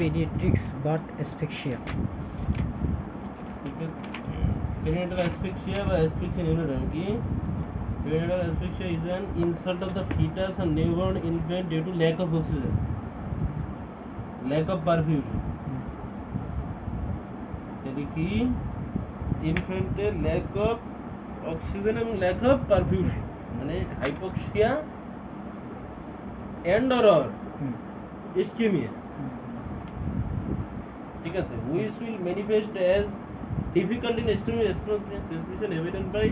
Pediatrics birth asphyxia. ঠিক আছে perinatal asphyxia বা asphyxia neonatal কি perinatal asphyxia is an insult of the fetus and newborn infant due to lack of oxygen, lack of perfusion. তাহলে কি ইনফ্যান্টের lack of oxygen এবং lack of perfusion মানে hypoxia and or ischaemia, ঠিক আছে, which will manifest as difficulty in estimating respiration evident by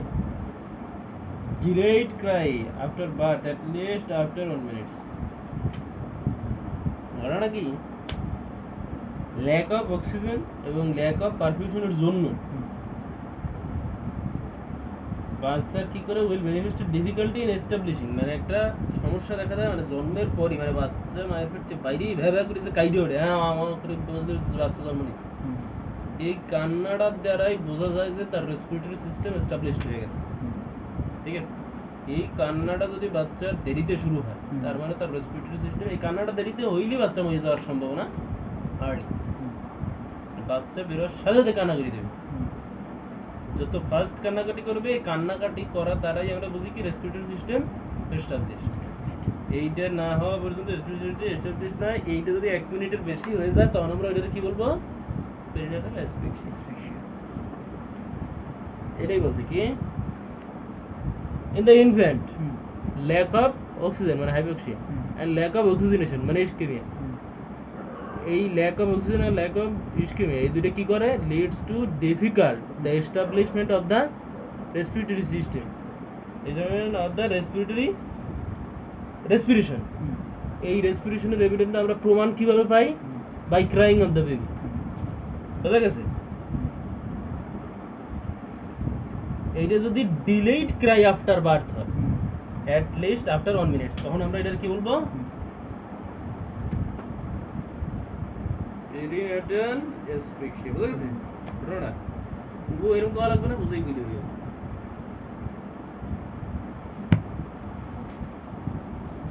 delayed cry after birth at least after 1 minute. ঘটনা কি lack of oxygen এবং lack of পারফিউশনের জন্য বাচ্চার কি করে will manifest difficulty in establishing মানে একটা সমস্যা দেখা দেয় মানে জন্মের পরই মানে বাচ্চা মায়ের পেট থেকে বাইরেই ভ্যাভ্যা করে যে কাইদে ওঠে হ্যাঁ আমার করে বাচ্চা জন্ম নিচ্ছে এই কান্নাটার দ্বারাই বোঝা যায় যে তার রেসপিরেটরি সিস্টেম এস্টাবলিশড হয়ে গেছে, ঠিক আছে। এই কান্নাটা যদি বাচ্চার দেরিতে শুরু হয় তার মানে তার রেসপিরেটরি সিস্টেম এই কান্নাটা দেরিতে হইলেই বাচ্চা মরে যাওয়ার সম্ভাবনা আর্লি। বাচ্চা বেরোর সাথে সাথে কান্নাকাটি দেবে, যত ফার্স্ট কান্নাকাটি করবে এই কান্নাকাটি করার দ্বারাই আমরা বুঝি কি রেসপিরেটরি সিস্টেম এস্টাবলিশড। এইটা না হওয়া পর্যন্ত রেসপিরেটরি এস্টাবলিশ না, এইটা যদি 1 মিনিটের বেশি হয়ে যায় তখন আমরা ওইটাকে কি বলবো পেরিনেটাল অ্যাসফিক্সিয়া। এটাই বলছি কি in the infant lack of oxygen মানে hypoxia and lack of oxygenation মানে ischemia, এই lack of oxygen and lack of ischemia এই দুটো কি করে leads to difficult the establishment of the respiratory system, establishment of the respiration. এই রেসপিরেশনের এভিডেন্সটা আমরা প্রমাণ কিভাবে পাই by crying of the baby, বুঝা গেছে। এইটা যদি ডিলেড ক্রাই আফটার বার্থ হয় অ্যাট লিস্ট আফটার 1 মিনিট তখন আমরা এটার কি বলবো পেরিনেটাল অ্যাসফিক্সিয়া, বুঝা গেছে। পুরোটা ও এরকম করা লাগবে না, বুঝেই গেলে হয়ে যাবে।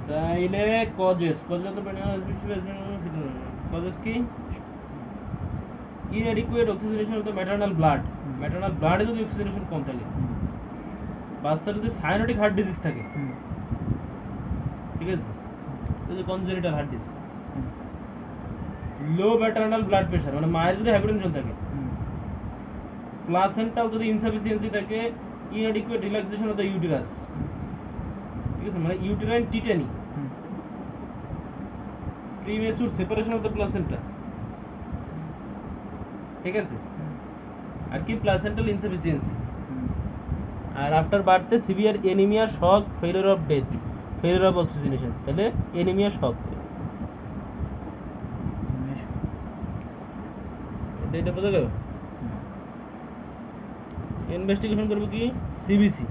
তাইলে কজেস তো পেরিনেটাল অ্যাসফিক্সিয়া কজেস কি inadequate oxygenation of the maternal blood, maternal blood এ যদি অক্সিজেনেশন কম থাকে, বাচ্চার যদি সায়ানোটিক হার্ট ডিজিজ থাকে, ঠিক আছে, যদি কনজেনিটাল হার্ট ডিজিজ, লো ম্যাটারনাল ব্লাড প্রেশার মানে মায়ের যদি হাইপারটেনশন থাকে, প্লাসেন্টাল যদি ইনসাফিসিয়েন্সি থাকে, inadequate relaxation of the uterus, ঠিক আছে, মানে uterine tetany, premature separation of the placenta, ঠিক আছে, আর কি প্লাসেন্টাল ইনসাফিসিয়েন্সি, আর আফটার বার্থে severe anaemia, shock, failure of death, failure of oxygenation, তাহলে এনিমিয়া শক এটা বোঝা গেল। ইনভেস্টিগেশন করবো কি সিবিসি,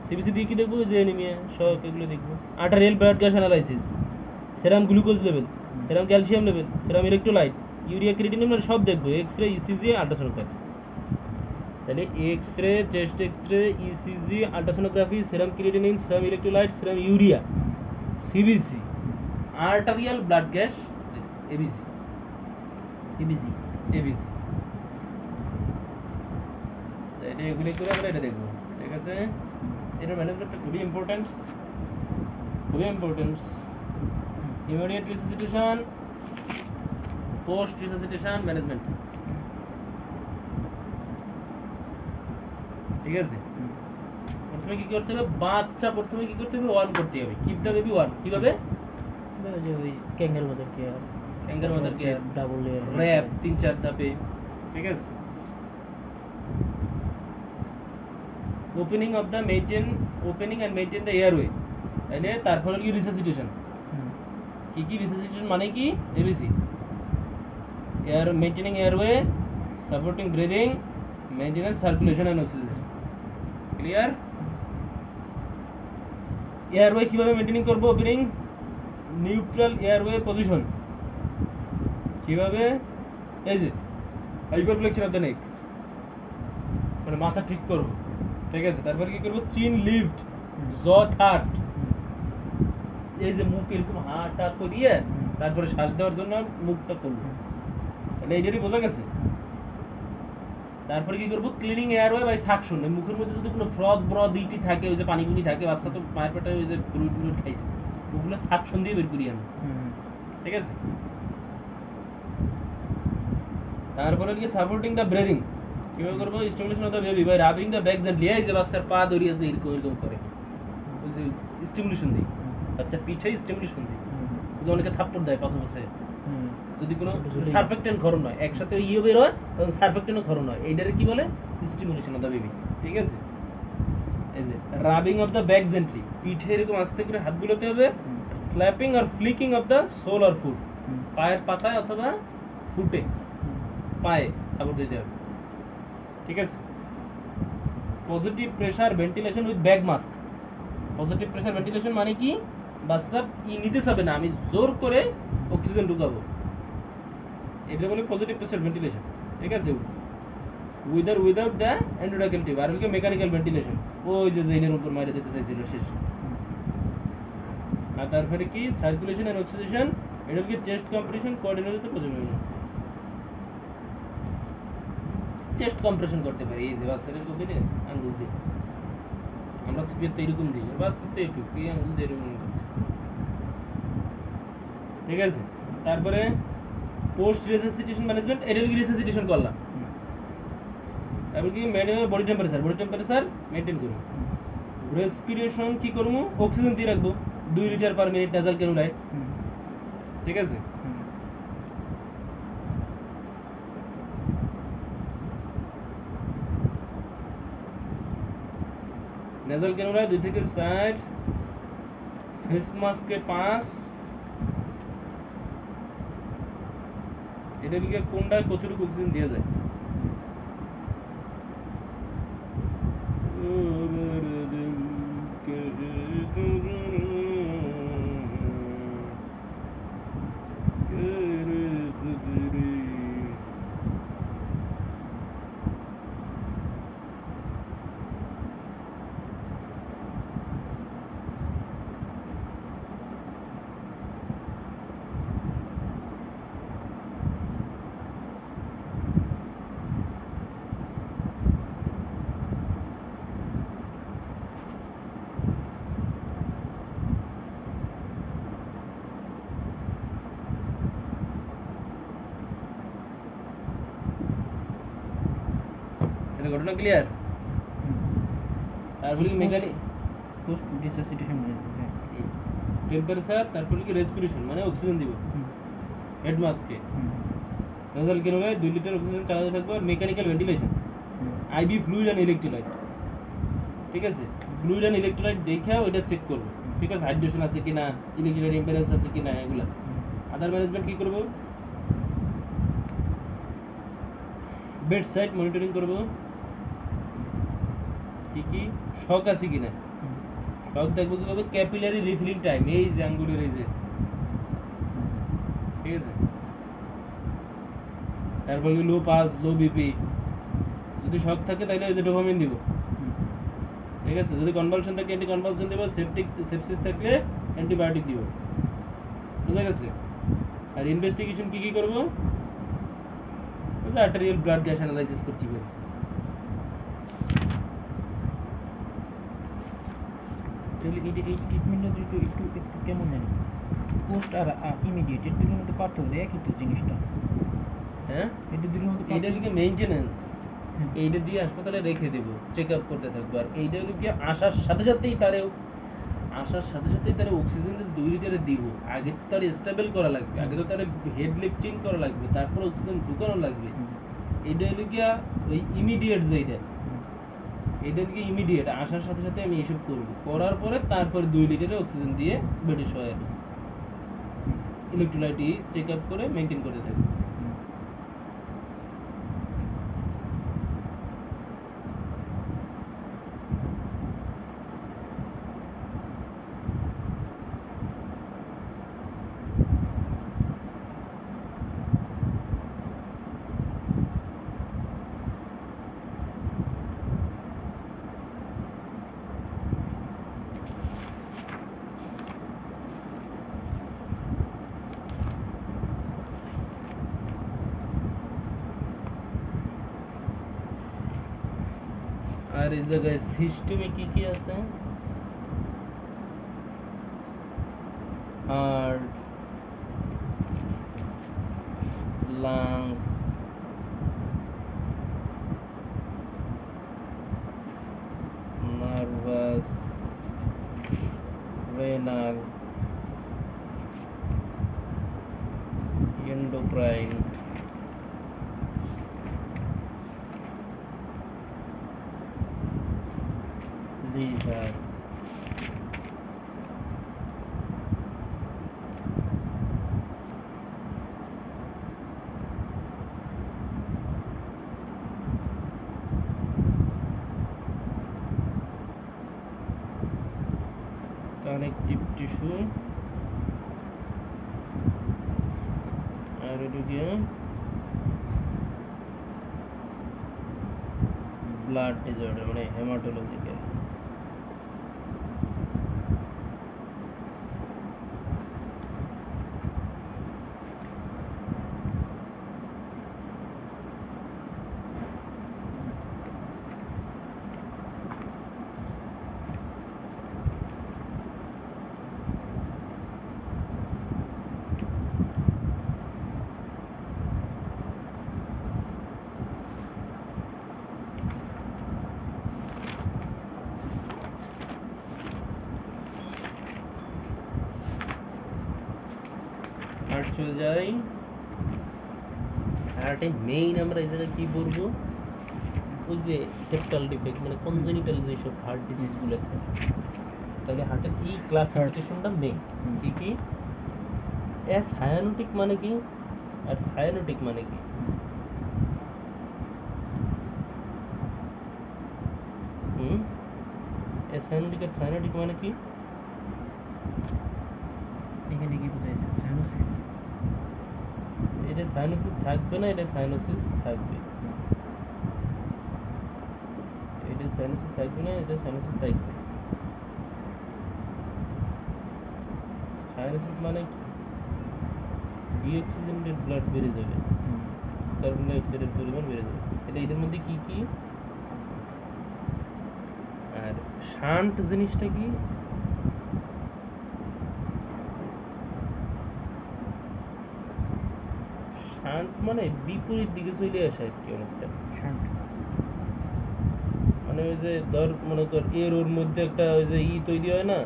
সিবিসি দিয়ে কি দেখবো যে এনিমিয়া শক এগুলো দেখবো। Arterial blood gas analysis, serum glucose level, serum calcium level, serum electrolyte, urea creatinine মানে সব দেখবো। এক্সরে, ইসিজি, আল্ট্রাসোনোগ্রাফি, তাহলে x-ray, chest x-ray, ECG, ultrasonography, serum creatinine, serum electrolyte, serum urea, CBC, arterial blood gas ABC, ABC, ABC, এটা এগুলি করে আমরা এটা দেখবো, ঠিক আছে। এটা ম্যানেজমেন্টটা খুবই ইম্পর্টেন্ট, খুবই important. Immediate resuscitation, post resuscitation management, ঠিক আছে। প্রথমে কি করতে হবে বাচ্চা প্রথমে কি করতে হবে ওয়ার্ম করতে হবে, কিপ দ্য বেবি ওয়ার্ম, কিভাবে যে ওই kangaroo mother care, kangaroo mother care, double layer wrap 3-4 ধাপে, ঠিক আছে। Opening of the maintain, opening and maintain the airway, তাহলে তারপর কি রিসাসিটেশন, কি কি রিসাসিটেশন মানে কি ABC, air maintaining airway, supporting breathing, maintenance circulation and oxygen, clear. Airway কিভাবে মেইনটেইন করব, ওপেনিং নিউট্রাল এয়ারওয়ে পজিশন, কিভাবে এই যে হাইপারফ্লেক্সন অফ দ্য নেক মানে মাথা ঠিক করব, ঠিক আছে। তারপর কি করব চিন লিফট, জ থার্স্ট, এই যে মুখ এরকম হাঁটা করিয়ে তারপরে শ্বাস দেওয়ার জন্য মুখটা খুলবো। তাহলে এইটারই বোঝা গেছে। তারপরে কি করবো, ক্লিনিং এয়ারওয়ে বাই সাকশন। মুখের মধ্যে যদি কোনো ফ্রদ ব্রদ ইটি থাকে, ওই যে পানি পুনি থাকে, বাচ্চা তো মায়ের পেটে ওই যে ফ্লুইড ট্লুইড খাইছে, ওগুলো সাকশন দিয়ে বের করি আমি। ঠিক আছে। তারপরে কি সাপোর্টিং দ্য ব্রেদিং, কিভাবে করবো, stimulation of the baby bye rubbing the back gently. এই যে বাচ্চার পা ধরিয়ে যে এরকম এরকম করে, ওই যে স্টিমুলেশন দিই, বাচ্চার পিঠে স্টিমুলেশন দিই। যে অনেকে থাপ্পড় দেয় পাশে বসে, যদি কোনো সারফেক্টেন্ট খরণ হয়, একসাথে ইয়ে বের হয় এবং সারফেক্টেন্টও খরণ হয়, এইটারে কি বলে, স্টিমুলেশন অফ দ্য বেবি। ঠিক আছে। এই যে rubbing of the back gently, পিঠে এরকম আস্তে করে হাত বুলাতে হবে। স্ল্যাপিং আর ফ্লিকিং অফ দ্য সোল আর ফুট, পায়ের পাতায় অথবা ফুটে, পায়ে আবার দিতে হবে। ঠিক আছে। Positive pressure ventilation with bag mask. Positive pressure ventilation মানে কি, বাচ্চা নিতে চাবে না, আমি জোর করে অক্সিজেন ঢুকাবো, এটা বলে পজিটিভ প্রেসার ভেন্টিলেশন। ঠিক আছে। উইথ আর উইদাউট দ্য এন্ডোডার্মাল টিউব, আর হলো মেকানিক্যাল ভেন্টিলেশন, ওই যে জেনের উপর মাইরে দিতে চাইছিল শেষ। আর তারপরে কি সার্কুলেশন এন্ড অক্সিজেশন, এটা হলো chest compression coordinated position. Chest compression করতে পারি এই যে বাচ্চাদের গভীরে আঙ্গুল দিয়ে, আমরা সিপিআর তো এরকম দিই, বাচ্চা তো একটু কি আঙ্গুল দিয়ে এরকম করতে। ঠিক আছে। তারপরে পোস্ট রেসিসিটেশন ম্যানেজমেন্ট, এটা কি রেসিসিটেশন করলাম। তারপর কি ম্যানুয়াল বডি টেম্পারেচার মেইনটেইন করব। রেসপিরেশন কি করব, অক্সিজেন দিয়ে রাখবো 2 লিটার পার মিনিট নাসাল ক্যানুলায়। ঠিক আছে। নাসাল ক্যানুলায় 2 থেকে 4, ফেস মাস্কে 5। এটা কি কোনটা কতটুকু অক্সিজেন দেওয়া যায়। এটা ঘটনা ক্লিয়ার। তারপরে কি মেকানিক পোস্ট রিসাসিটেশন টেম্পারেচার, তারপরে কি রেসপিরেশন মানে অক্সিজেন দিব হেড মাস্কে। নাসাল ক্যানুলায় 2 লিটার অক্সিজেন চালাতে থাকবে। আর mechanical ventilation, IV fluid and electrolyte. ঠিক আছে। ফ্লুইড এন্ড ইলেক্ট্রোলাইট দেখে ওইটা চেক করব। ঠিক আছে, হাইড্রেশন আছে কিনা, ইলেক্ট্রোলাইট ইমব্যালেন্স আছে কিনা, এগুলা। আদার ম্যানেজমেন্ট কি করব, বেড সাইড মনিটরিং করব, কি কি শক আছে কিনা। শক দেখবো কিভাবে, ক্যাপিলারি রিফিলিং টাইম, এই যে আঙ্গুলের এই যে। ঠিক আছে। তারপর লো পাস লো বিপি, যদি শক থাকে তাহলে ওই যে ডোপামিন দিব। ঠিক আছে। যদি কনভালশন থাকে অ্যান্টি কনভালশন দিব, সেপসিস থাকলে অ্যান্টিবায়োটিক দিব। বুঝা গেছে। আর ইনভেস্টিগেশন কি কি করব, আর্টেরিয়াল ব্লাড গ্যাস অ্যানালাইসিস করতে হবে। তাহলে এই ট্রিটমেন্টটা একটু একটু একটু কেমন জানি, পোস্ট আর ইমিডিয়েট এর দুটোর মধ্যে পার্থক্য একই তো জিনিসটা। হ্যাঁ, এটা দুটোর মধ্যে এইটা লিখে মেইনটেনেন্স, হ্যাঁ। এইটা দিয়ে হাসপাতালে রেখে দেব, চেক আপ করতে থাকবো। আর এইটা লিখে আসার সাথে সাথেই তারে অক্সিজেন 2 লিটারে দিব। আগে তো তার স্টেবল করা লাগবে, আগে তো তার হেড লিফটিং করা লাগবে, তারপর অক্সিজেন ঢুকানো লাগবে। এইটা লিখে ওই ইমিডিয়েট যেটা, এটা লিখে ইমিডিয়েট আসার সাথে সাথে আমি এসব করব, করার পরে তারপর 2 লিটারে অক্সিজেন দিয়ে বেডে শোয়াবো, ইলেকট্রোলাইট চেক আপ করে মেইনটেইন করতে থাকবো। আর এই জায়গায় সিস্টেমে কি আছে? Heart, lungs, nervous, renal, endocrine, liver, connective tissue, আর এদিকে ব্লাড ডিসঅর্ডার মানে হেমাটোলজিক্যাল। হার্ট চলে যাই। হার্টে মেইন আমরা এই জায়গায় কি বলবো, ওই যে সেপ্টাল ডিফেক্ট মানে কনজেনিটাল যেসব হার্ট ডিজিজ গুলো থাকে, তাহলে হার্টের এই ক্লাসিফিকেশনটা মেইন। কি সায়ানোটিক মানে কি আর সায়ানোটিক মানে কি? সায়ানোটিক আর সায়ানোটিক মানে কি? এখানে কি বোঝাইছে? সাইনোসিস। এটা সাইনোসিস থাকবে না, এটা সাইনোসিস থাকবে। এটা সাইনোসিস থাকবে না, এটা সাইনোসিস থাকবে। সাইনোসিস মানে ডিঅক্সিজেনেটেড ব্লাড বেড়ে যাবে, কার্বন ডাই অক্সাইডের পরিমাণ বেড়ে যাবে। তাহলে এদের মধ্যে কি কি? আর শান্ট জিনিসটা কি? শান্ট মানে বিপরীত দিকে চলে আসে আর কি অনেকটা। শান্ট মানে ওই যে ধর মনে কর এর ওর মধ্যে একটা ওই যে তৈরি হয় না,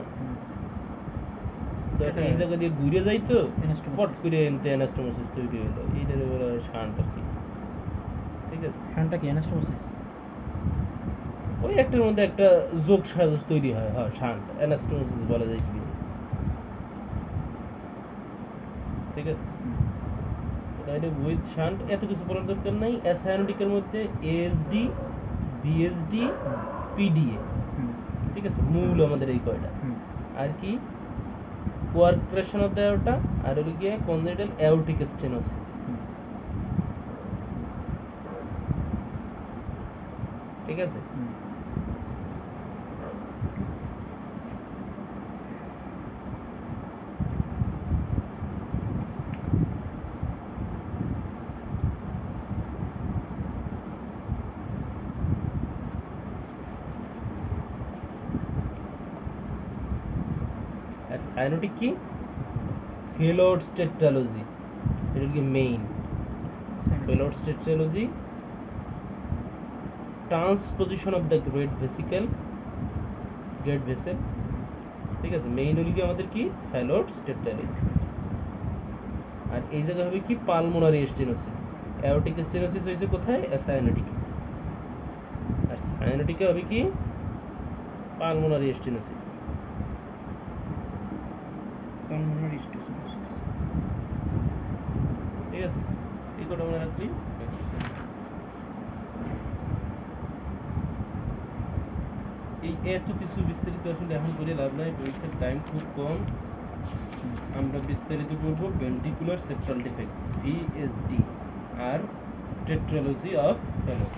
ধর এই জায়গা দিয়ে ঘুরে যাইতো, পট করে এনতে অ্যানাস্টোমোসিস তৈরি হলো, এইটারে বলা হয় শান্ট আর কি। ঠিক আছে, শান্টটা কি অ্যানাস্টোমোসিস? ওই একটার মধ্যে একটা যোগ সাজস তৈরি হয়, হ্যাঁ শান্ট অ্যানাস্টোমোসিস বলা যায় কি। ঠিক আছে, তাহলে উইথ শান্ট এত কিছু বলার দরকার নাই। অ্যাসায়োটিকের মধ্যে এএসডি, বিএসডি, পিডিএ, ঠিক আছে, মূল আমাদের এই কয়টা। আর কি কোয়ার্কপ্রেশন অফ দ্য অ্যাওর্টা, আর হলো গিয়ে কনজেনিটাল অ্যাওর্টিক স্টেনোসিস। ঠিক আছে, আর সাইনোটিক কি ফেলোডস টেট্রালজি, এটা কি main Fallot's tetralogy, transposition of the great vesicle, great vessel. ঠিক আছে, মেইন হলো কি আমাদের কি ফেলোডস টেট্রালজি। আর এই জায়গা হবে কি পালমোনারি স্টেনোসিস। অ্যাওর্টিক স্টেনোসিস হয়েছে কোথায়? সায়ানোটিকে। আর সায়ানোটিকে হবে কি পালমোনারি স্টেনোসিস। Pulmonary stenosis. ঠিক আছে, এই কটা মনে রাখলি। এই এত কিছু বিস্তারিত আসলে এখন করে লাভ নাই, পরীক্ষার টাইম খুব কম। আমরা বিস্তারিত করব ভেন্ট্রিকুলার সেপ্টাল ডিফেক্ট ভিএসডি আর টেট্রালজি অফ ফেলোড।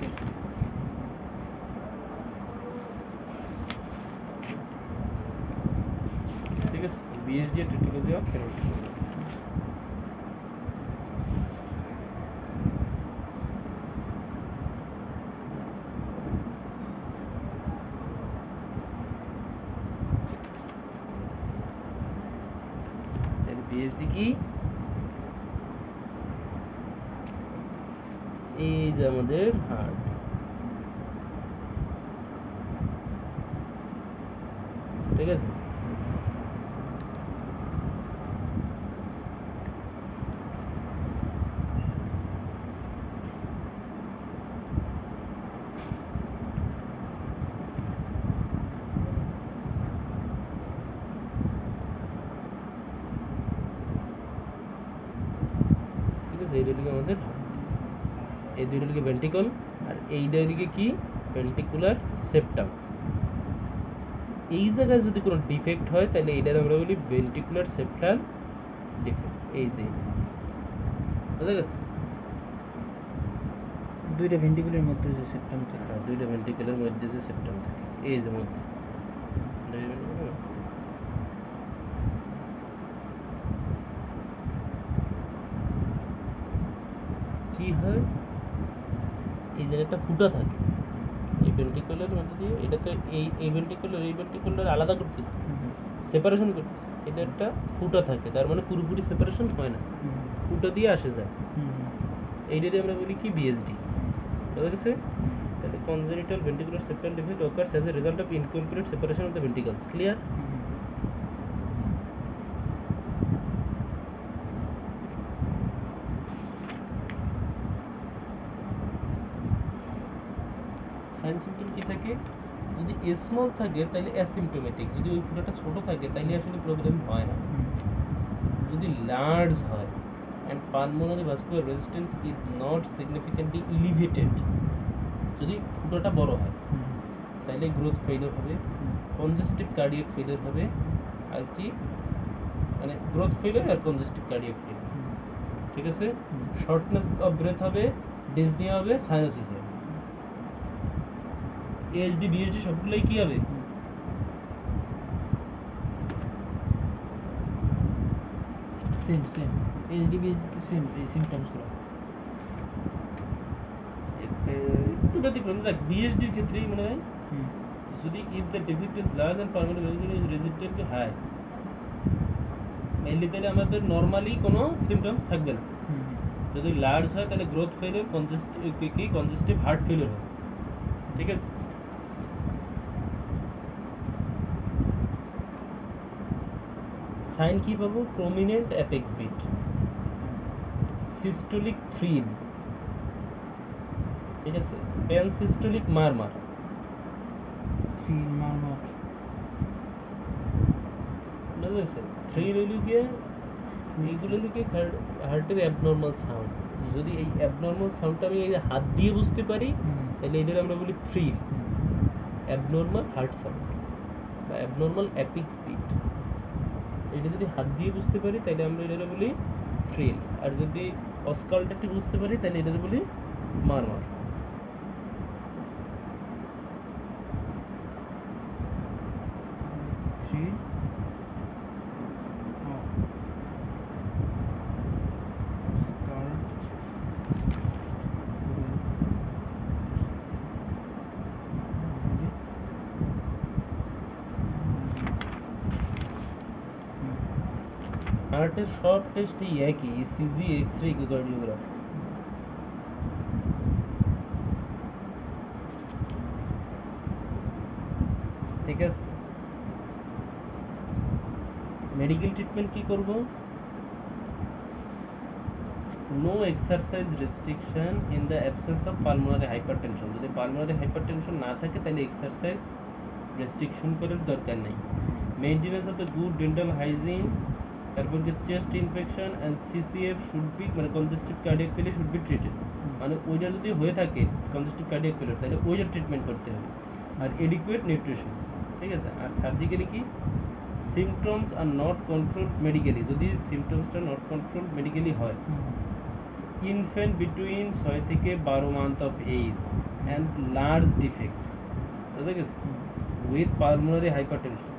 ঠিক আছে, ভিএসডি আর টেট্রালজি অফ ফেলোড। কি, এই যে আমাদের হার্ট, ঠিক আছে। ঠিক আছে, এইটা হলো আমাদের হার্ট, এই দুইটা হলো ভেন্ট্রিকল, আর এইটা হলো কি ভেন্ট্রিকুলার সেপ্টাম। এই জায়গায় যদি কোনো ডিফেক্ট হয় তাহলে এটার আমরা বলি ভেন্ট্রিকুলার সেপ্টাল ডিফেক্ট। এই যে বুঝা গেছে, দুইটা ভেন্টিকুলের মধ্যে যে সেপ্টাম থাকে। হ্যাঁ, দুইটা ভেন্ট্রিকুলের মধ্যে যে সেপ্টাম থাকে, এই যে মধ্যে কি হয়, এই জায়গায় একটা ফুটা থাকে এই ভেন্ট্রিকুলার মধ্যে দিয়ে, এটাতে এই ভেন্ট্রিকুলার আলাদা করতেছে, সেপারেশন করতেছে, এটা একটা ফুটা থাকে, তার মানে পুরোপুরি সেপারেশন হয় না, ফুটা দিয়ে আসে যায়, এইটারে আমরা বলি কি বিএসডি। বুঝা গেছে, তাহলে congenital ventricular septal defect occurs as a result of incomplete separation of the ventricles. Clear? Sign symptom কি থাকে, যদি স্মল থাকে তাহলে অ্যাসিম্পটোমেটিক, যদি ওই ফুটাটা ছোট থাকে তাহলে আসলে প্রবলেম হয় না। যদি লার্জ হয় and pulmonary vascular resistance is not significantly elevated, যদি ফুটাটা বড় হয় তাহলে গ্রোথ ফেইলিওর হবে, কনজেস্টিভ কার্ডিয়াক ফেইলিওর হবে, আর কি মানে গ্রোথ ফেইলিওর আর কনজেস্টিভ কার্ডিয়াক ফেইলিওর, ঠিক আছে। শর্টনেস অফ ব্রেথ হবে, ডিসনিয়া হবে, সাইনোসিস হবে। এএসডি বিএসডি সবগুলোই কি হবে, সেম এইচডিবি সেম এই সিমটমসগুলো। একটু ব্যতিক্রম, দেখ বিএসডির ক্ষেত্রেই মনে হয় যদি if the defect is large and permanent is resistant to high, mainly তাহলে আমাদের নরমালি কোনো সিমটমস থাকবে না। যদি লার্জ হয় তাহলে growth failure, congestive heart failure হবে, ঠিক আছে। সাইন কি পাবো, prominent apex beat, systolic thrill, ঠিক আছে, প্যানসিস্টোলিক মারমার, ফিল মারমার, বুঝা গেছে। থ্রিল হইল গিয়ে এইগুলো হইল গিয়ে হার্টের অ্যাবনর্মাল সাউন্ড, যদি এই অ্যাবনর্মাল সাউন্ডটা আমি এই হাত দিয়ে বুঝতে পারি তাহলে এদের আমরা বলি থ্রিল, অ্যাবনর্মাল হার্ট সাউন্ড বা অ্যাবনর্মাল অ্যাপিক্স বিট। এটা যদি হাত দিয়ে বুঝতে পারি তাহলে আমরা এটা বলি থ্রিল, আর যদি অস্কালটেটিভ বুঝতে পারি তাহলে এটা বলি মারমার। থ্রিল, হার্টের সব টেস্টই একই, ইসিজি, এক্সরে, ইকোকার্ডিওগ্রাফি, ঠিক আছে। মেডিকেল ট্রিটমেন্ট কি করব, no exercise restriction in the absence of pulmonary hypertension, যদি পালমোনারি হাইপারটেনশন না থাকে তাহলে এক্সারসাইজ রেস্ট্রিকশন করার দরকার নেই। Maintenance of the good dental hygiene, তারপর কি chest infection and CCF should be, মানে congestive cardiac failure should be treated, মানে ওইটা যদি হয়ে থাকে কনজেস্টিভ কার্ডিয়াক ফেলিওর তাহলে ওইটার ট্রিটমেন্ট করতে হবে, আর এডিকুয়েট নিউট্রিশন, ঠিক আছে। আর সার্জিক্যালি কি, symptoms are not control medically, যদি সিমটমসটা নট কন্ট্রোল মেডিকেলি হয়, ইনফ্যান্ট বিটুইন 6 থেকে 12 month of age and large defect, বুঝা গেছে, উইথ পালমোনারি হাইপারটেনশন,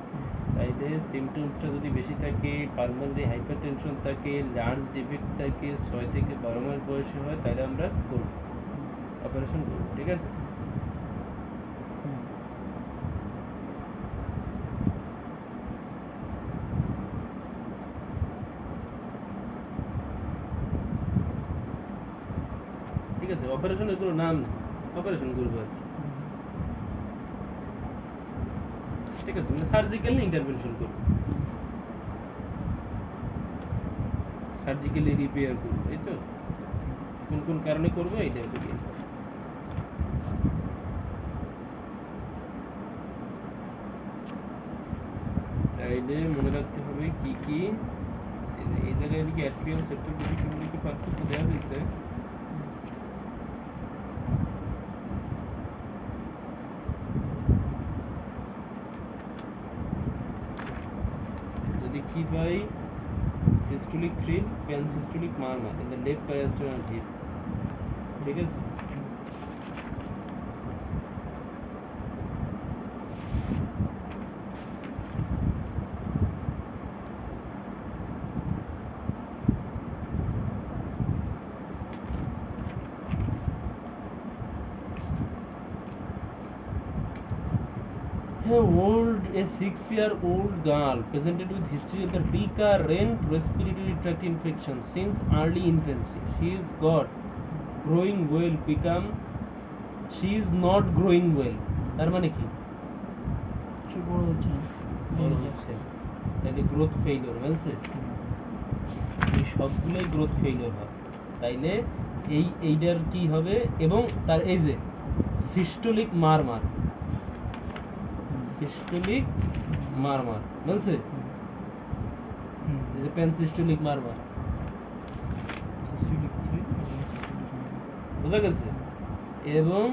তাইলে সিমটমসটা যদি বেশি থাকে, পালমোনারি হাইপারটেনশন থাকে, লার্জ ডিফেক্ট থাকে, 6 থেকে 12 মাস বয়সে হয়, তাহলে আমরা করব অপারেশন করব, ঠিক আছে। ঠিক আছে, অপারেশনের কোনো নাম নেই, অপারেশন করবো আর কি। ঠিক আছে, মানে সার্জিক্যালি ইন্টারভেনশন করবো, সার্জিক্যালি রিপেয়ার করবো, এই তো কোন কোন কারণে করবো এইটা বলি। তাইলে মনে রাখতে হবে কি কি, এই জায়গায় এদিকে অ্যাট্রিয়াল সেপ্টাল ডিফেক্ট কি পার্থক্য দেওয়া হয়েছে। যদি কি পাই, systolic thrill, pansystolic murmur in the left পাইস্টাল হিপ, ঠিক আছে। A 6-year-old girl presented with history of the recurrent respiratory tract infection since early infancy. She is not growing well. তার মানে কি? সে বড় হচ্ছে না, বড় হচ্ছে না। তাইলে গ্রোথ ফেইলিওর বলছে, এই সবগুলোই গ্রোথ ফেইলিওর হয়। তাইলে এইটার কি হবে, এবং তার এই যে সিস্টোলিক মারমার বলছে, এই যে প্যানসিস্টোলিক মারমার, বুঝা গেছে। এবং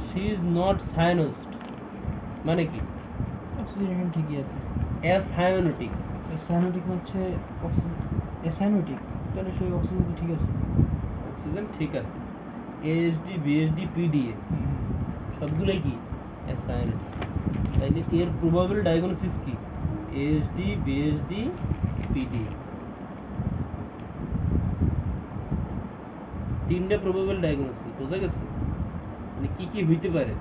শি ইজ নট সায়ানোসড, মানে কি? অক্সিজেন ঠিকই আছে। অ্যাসায়োনিক, সায়ানোটিক হচ্ছে অ্যাসায়োনিক, তাহলে সেই অক্সিজেন তো ঠিক আছে, অক্সিজেন ঠিক আছে। এএসডি, বিএসডি, পিডিএ সবগুলোই কি অ্যাসায়োনিক। তাইলে এর প্রবাবল ডায়াগনোসিস কি? এএসডি, বিএসডি, পিডিএ, তিনটা প্রবাবল ডায়াগনোসিস। বোঝা গেছে মানে কি কি হইতে পারে।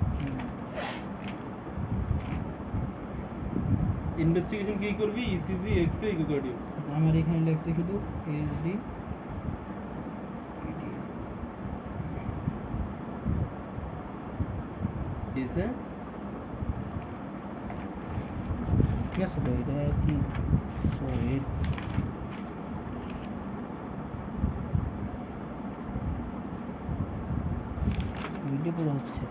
ইনভেস্টিগেশন কি করবি? ECG, X-ray, echocardio. আমার এখানে লেখছে শুধু এএসডি, দিছে ঠিক আছে তো, এটা কি সো এর ভিডিও পুরো হচ্ছে।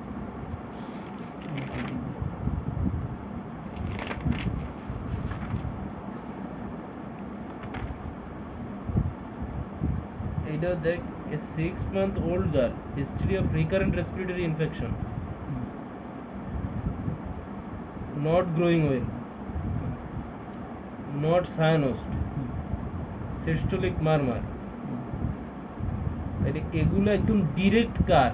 এইটা দেখ, a 6-month-old girl, history of recurrent respiratory infection, not growing well, not cyanosed, systolic murmur। তাহলে এগুলো একদম ডিরেক্ট কার?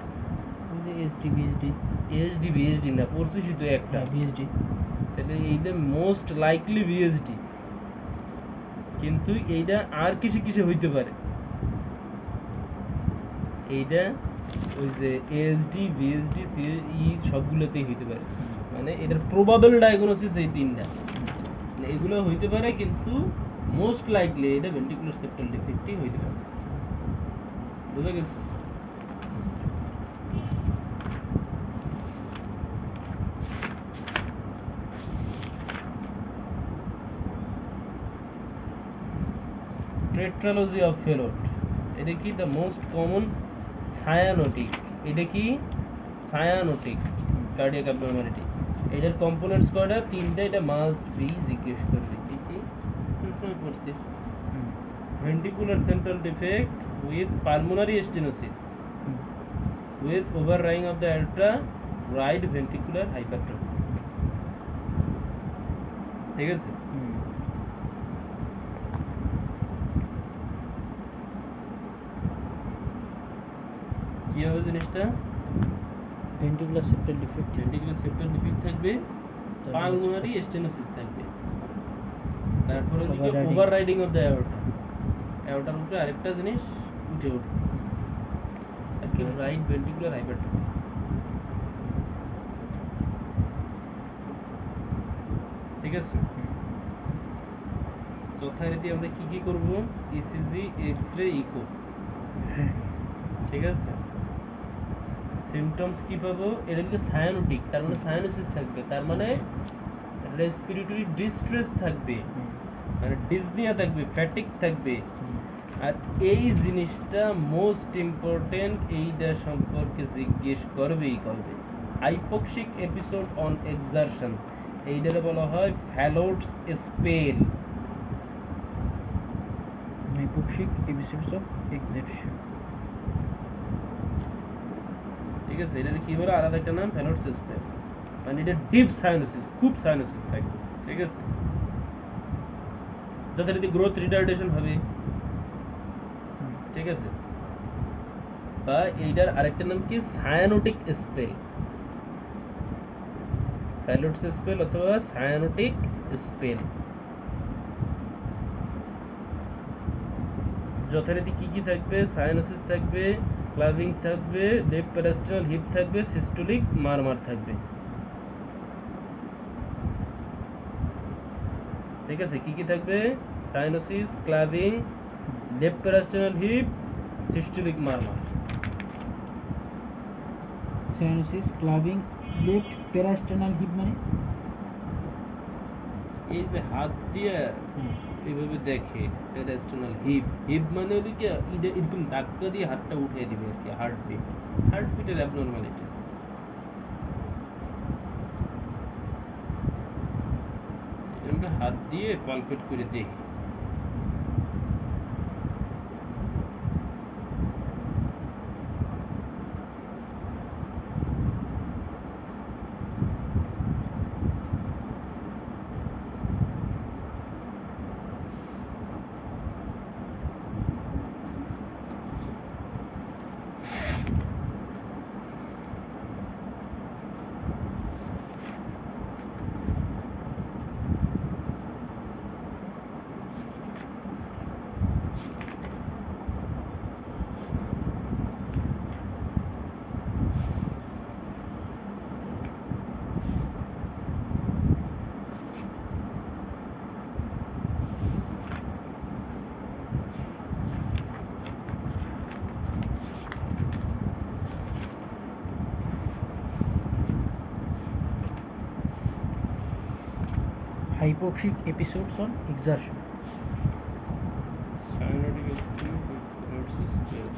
এসডি, বিএসডি, এএসডি, বিএসডি না, পড়ছিস তো একটা, বিএসডি। তাহলে এইটা মোস্ট লাইকলি বিএসডি, কিন্তু এইটা আর কিসে কিসে হইতে পারে? এইটা ওই যে এএসডি, বিএসডি, সিই সবগুলোতেই হইতে পারে। মানে এটার প্রবাবল ডায়াগনোসিস এই তিনটা, মানে এগুলো হইতে পারে, কিন্তু মোস্ট লাইকলি এটা ভেন্ট্রিকুলার সেপ্টাল ডিফেক্টই হইতে পারে। বুঝা গেছে? টেট্রালজি অফ ফেলোট, এটা কি? The most common cyanotic. এটা কি? Cyanotic cardiac অ্যাবনরমালিটি। এটার কম্পোনেন্টস কয়টা? তিনটা। এটা মাস্ট বি জিজ্ঞেস করবে কি কি সবসময় পড়ছিস। Ventricular central defect with pulmonary stenosis with overlying of the aorta, right ventricular hypertrophy, ঠিক আছে। কি হবে জিনিসটা? Ventricular septal defect, ventricular septal defect থাকবে, পালমোনারি স্টেনোসিস থাকবে, তারপরে ওদিকে ওভাররাইডিং অফ দ্য অ্যাওর্টা, অ্যাওর্টার উপরে আরেকটা জিনিস উঠে উঠবে, আর কি রাইট ভেন্ট্রিকুলার হাইপারট্রফি। ঠিক আছে। যথারীতি আমরা কি কি করব? ইসিজি, এক্সরে, ইকো, ঠিক আছে, সিমটমস কি পাবো, এটা হচ্ছে সায়ানোটিক, তার মানে সায়ানোসিস থাকবে, তার মানে রেসপিরেটরি ডিস্ট্রেস থাকবে, মানে ডিসনিয়া থাকবে, ফ্যাটিক থাকবে। আর এই জিনিসটা মোস্ট ইম্পর্টেন্ট, এইটা সম্পর্কে জিজ্ঞেস করবেই করবে। হাইপোক্সিক এপিসোড অন এক্সারশন, এইটারে বলা হয় ফ্যালোটস spell. hypoxic episodes of exertion. ঠিক আছে, এটার কি বলে আলাদা একটা নাম, ফ্যালোটস স্পেল, মানে এটা ডিপ সাইনোসিস, খুব সাইনোসিস থাকবে। ঠিক আছে, যথারীতি গ্রোথ রিটার্ডেশন হবে। ঠিক আছে, বা এইটার আরেকটা নাম কি, সায়ানোটিক স্পেল, ফ্যালোটস স্পেল অথবা সায়ানোটিক স্পেল। যথারীতি কি কি থাকবে, সায়ানোসিস থাকবে, ক্লাভিং থাকবে, লেফট প্যারাস্টাল হিপ থাকবে, সিস্টোলিক মারমার থাকবে। ঠিক আছে, কি কি থাকবে, cyanosis, clubbing, left parasternal heave, systolic murmur. Cyanosis, clubbing, left parasternal hip মানে এই যে হাত দিয়ে এইভাবে দেখে প্যারাস্টাল হিপ, হিপ মানে হলো কি এটা এরকম ধাক্কা দিয়ে হাতটা উঠিয়ে দিবে আর কি, হার্টবিট, হার্টবিটের অ্যাবনরমালিটিস। আমরা হাত দিয়ে পালপেট করে দেখি। hypoxic episodes on exertion. Cyanotic spell.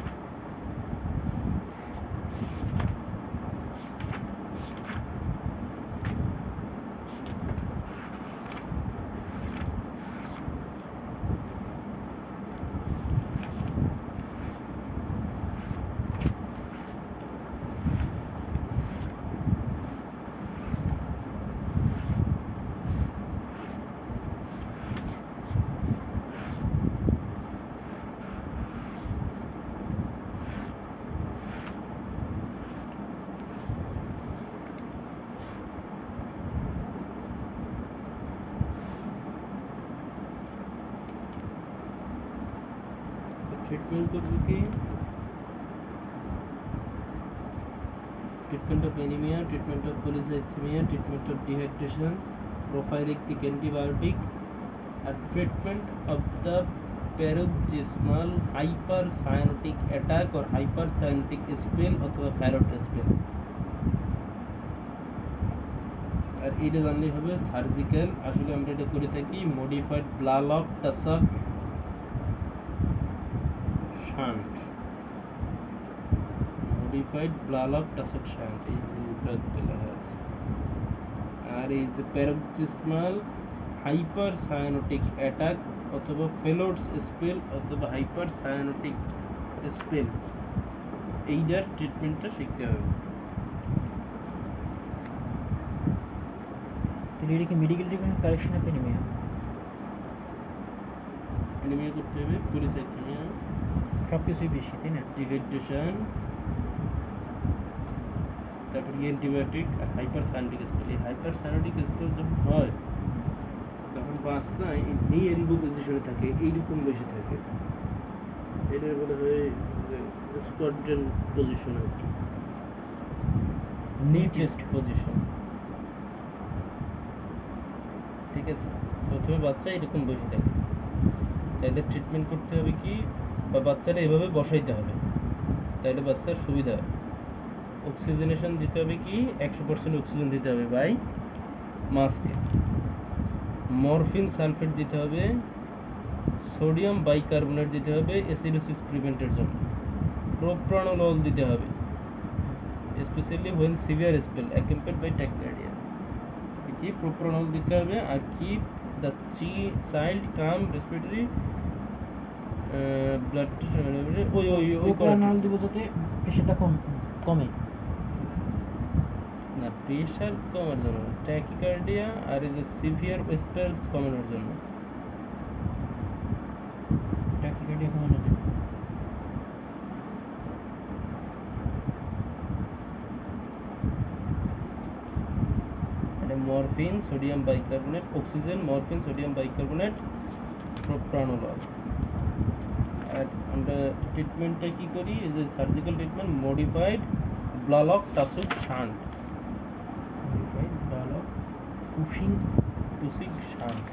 Treatment করবো কি, treatment of anaemia, treatment of polycythaemia, treatment of dehydration, prophylactic antibiotic, আর treatment of the paroxysmal hyper cyanotic attack or hyper cyanotic spell অথবা Fallot spell. আর এটা জানলেই হবে surgical. আসলে আমরা এটা করে থাকি মডিফাইড ব্লালক টাসাক শান্ট, মডিফাইড ব্লালক টাসাক শান্ট, এই দুটো লেখা আছে। আর এই যে প্যারোক্সিসমাল হাইপার সায়ানোটিক অ্যাটাক অথবা ফেলোটস স্পেল অথবা হাইপার সায়ানোটিক স্পেল, এইটার ট্রিটমেন্টটা শিখতে হবে। তাহলে এটা কি medical treatment correction of anaemia? Anaemia করতে হবে, পলিসাইথেমিয়া, সব কিছুই বেশি, তাই না? ডিহাইড্রেশন, তারপর অ্যান্টিবায়োটিক আর হাইপার সায়ানোটিক স্পেল। এই হাইপার সায়ানোটিক স্পেল যখন হয় তখন বাচ্চা নি এলবো পজিশনে থাকে, এইরকম বেশি থাকে, এটার বলা হয় যে স্কোয়াড্রন পজিশন আছে, নি চেস্ট পজিশন। ঠিক আছে, প্রথমে বাচ্চা এরকম বসে থাকে, তাইলে ট্রিটমেন্ট করতে হবে কি, বা বাচ্চাটা এভাবে বসাইতে হবে, তাইলে বাচ্চার সুবিধা হয়। অক্সিজেনেশন দিতে হবে কি 100% অক্সিজেন দিতে হবে বাই মাস্কে। মরফিন সালফেট দিতে হবে, সোডিয়াম বাইকার্বনেট দিতে হবে অ্যাসিডোসিস প্রিভেন্টের জন্য, প্রোপ্রানোলল দিতে হবে specially when severe spell accompanied by tachycardia. কি প্রোপ্রানোল দিতে হবে আর keep the child calm respiratory blood propranolol দিব যাতে প্রেশারটা কমে। না, প্রেশার কমার জন্য, ট্যাকিকার্ডিয়া আর এই যে সিভিয়ার স্পেলস কমানোর জন্য। ট্যাকিকার্ডিয়া কমানোর জন্য। এটা morphine, sodium bicarbonate, oxygen, morphine, sodium bicarbonate, propranolol. আর আমরা ট্রিটমেন্টটা কি করি, এই যে surgical treatment modified Blalock Taussig shunt, modified Blalock Taussig Taussig shunt.